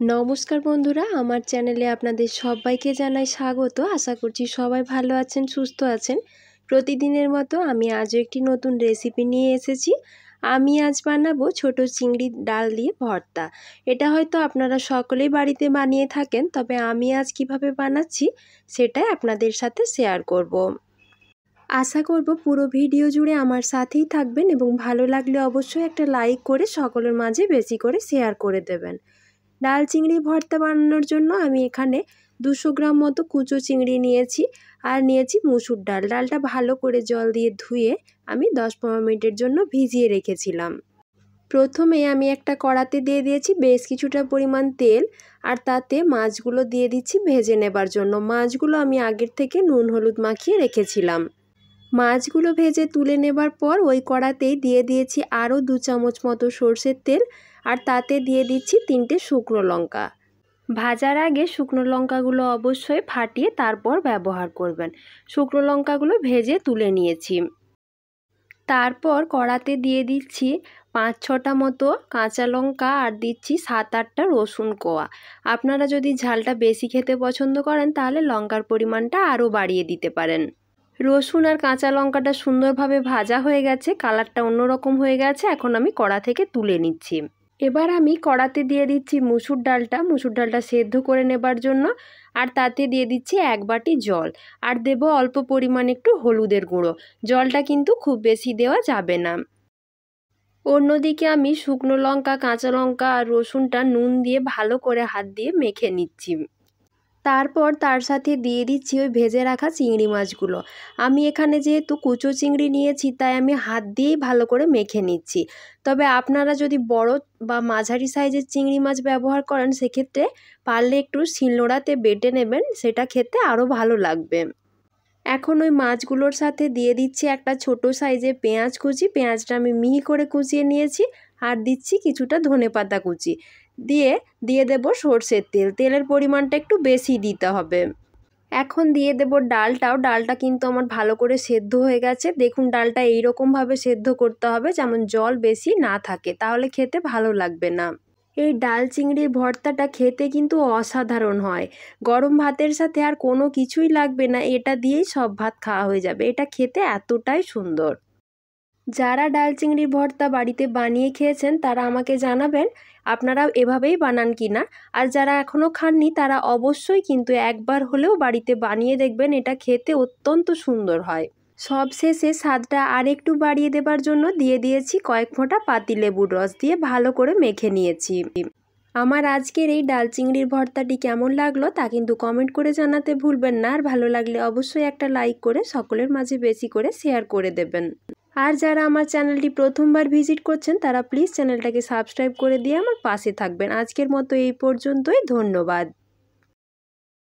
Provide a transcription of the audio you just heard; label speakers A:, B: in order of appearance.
A: নমস্কার বন্ধুরা, আমার চ্যানেলে আপনাদের সবাইকে জানাই স্বাগত। আশা করছি সবাই ভালো আছেন, সুস্থ আছেন। প্রতিদিনের মতো আমি আজও একটি নতুন রেসিপি নিয়ে এসেছি। আমি আজ বানাবো ছোট চিংড়ির ডাল দিয়ে ভর্তা। এটা হয়তো আপনারা সকলেই বাড়িতে বানিয়ে থাকেন, তবে আমি আজ কিভাবে বানাচ্ছি সেটাই আপনাদের সাথে শেয়ার করব। আশা করব পুরো ভিডিও জুড়ে আমার সাথেই থাকবেন এবং ভালো লাগলে অবশ্যই একটা লাইক করে সকলের মাঝে বেশি করে শেয়ার করে দেবেন। ডাল চিংড়ি ভর্তা বানানোর জন্য আমি এখানে 200 গ্রাম মতো কুচো চিংড়ি নিয়েছি আর নিয়েছি মুসুর ডাল। ডালটা ভালো করে জল দিয়ে ধুয়ে আমি 10-15 মিনিটের জন্য ভিজিয়ে রেখেছিলাম। প্রথমে আমি একটা কড়াতে দিয়ে দিয়েছি বেশ কিছুটা পরিমাণ তেল, আর তাতে মাছগুলো দিয়ে দিচ্ছি ভেজে নেবার জন্য। মাছগুলো আমি আগের থেকে নুন হলুদ মাখিয়ে রেখেছিলাম। মাছগুলো ভেজে তুলে নেবার পর ওই কড়াতেই দিয়ে দিয়েছি আরও 2 চামচ মতো সরষের তেল, আর তাতে দিয়ে দিচ্ছি 3টে শুকনো লঙ্কা। ভাজার আগে শুকনো লঙ্কাগুলো অবশ্যই ফাটিয়ে তারপর ব্যবহার করবেন। শুকনো লঙ্কাগুলো ভেজে তুলে নিয়েছি। তারপর কড়াতে দিয়ে দিচ্ছি 5-6টা মতো কাঁচা লঙ্কা আর দিচ্ছি 7-8টা রসুন কোয়া। আপনারা যদি ঝালটা বেশি খেতে পছন্দ করেন তাহলে লঙ্কার পরিমাণটা আরও বাড়িয়ে দিতে পারেন। রসুন আর কাঁচা লঙ্কাটা সুন্দরভাবে ভাজা হয়ে গেছে, কালারটা অন্যরকম হয়ে গেছে। এখন আমি কড়া থেকে তুলে নিচ্ছি। এবার আমি কড়াতে দিয়ে দিচ্ছি মুসুর ডালটা সেদ্ধ করে নেবার জন্য, আর তাতে দিয়ে দিচ্ছি 1 বাটি জল, আর দেব অল্প পরিমাণ একটু হলুদের গুঁড়ো। জলটা কিন্তু খুব বেশি দেওয়া যাবে না। অন্যদিকে আমি শুকনো লঙ্কা, কাঁচা লঙ্কা আর রসুনটা নুন দিয়ে ভালো করে হাত দিয়ে মেখে নিচ্ছি। তারপর তার সাথে দিয়ে দিচ্ছি ওই ভেজে রাখা চিংড়ি মাছগুলো। আমি এখানে যেহেতু কুচো চিংড়ি নিয়েছি তাই আমি হাত দিয়েই ভালো করে মেখে নিচ্ছি। তবে আপনারা যদি বড় বা মাঝারি সাইজের চিংড়ি মাছ ব্যবহার করেন সেক্ষেত্রে পারলে একটু শিলনোড়াতে বেটে নেবেন, সেটা খেতে আরও ভালো লাগবে। এখন ওই মাছগুলোর সাথে দিয়ে দিচ্ছি একটা ছোট সাইজের পেঁয়াজ কুচি। পেঁয়াজটা আমি মিহি করে কুচিয়ে নিয়েছি, আর দিচ্ছি কিছুটা ধনেপাতা কুচি। দিয়ে দেব সরষের তেল। তেলের পরিমাণটা একটু বেশি দিতে হবে। এখন দিয়ে দেব ডালটা কিন্তু আমার ভালো করে সেদ্ধ হয়ে গেছে। দেখুন, ডালটা এইরকমভাবে সেদ্ধ করতে হবে যেমন জল বেশি না থাকে, তাহলে খেতে ভালো লাগবে না। এই ডাল চিংড়ির ভর্তাটা খেতে কিন্তু অসাধারণ হয়। গরম ভাতের সাথে আর কোনো কিছুই লাগবে না, এটা দিয়েই সব ভাত খাওয়া হয়ে যাবে। এটা খেতে এতটাই সুন্দর। যারা ডাল চিংড়ির ভর্তা বাড়িতে বানিয়ে খেয়েছেন তারা আমাকে জানাবেন আপনারা এভাবেই বানান কি না। আর যারা এখনও খাননি তারা অবশ্যই কিন্তু একবার হলেও বাড়িতে বানিয়ে দেখবেন, এটা খেতে অত্যন্ত সুন্দর হয়। সবশেষে স্বাদটা আর একটু বাড়িয়ে দেবার জন্য দিয়ে দিয়েছি কয়েক ফোঁটা পাতিলেবুর রস, দিয়ে ভালো করে মেখে নিয়েছি। আমার আজকের এই ডাল চিংড়ির ভর্তাটি কেমন লাগলো তা কিন্তু কমেন্ট করে জানাতে ভুলবেন না। আর ভালো লাগলে অবশ্যই একটা লাইক করে সকলের মাঝে বেশি করে শেয়ার করে দেবেন। আর যারা আমার চ্যানেলটি প্রথমবার ভিজিট করছেন তারা প্লিজ চ্যানেলটাকে সাবস্ক্রাইব করে দিয়ে আমার পাশে থাকবেন। আজকের মতো এই পর্যন্তই, ধন্যবাদ।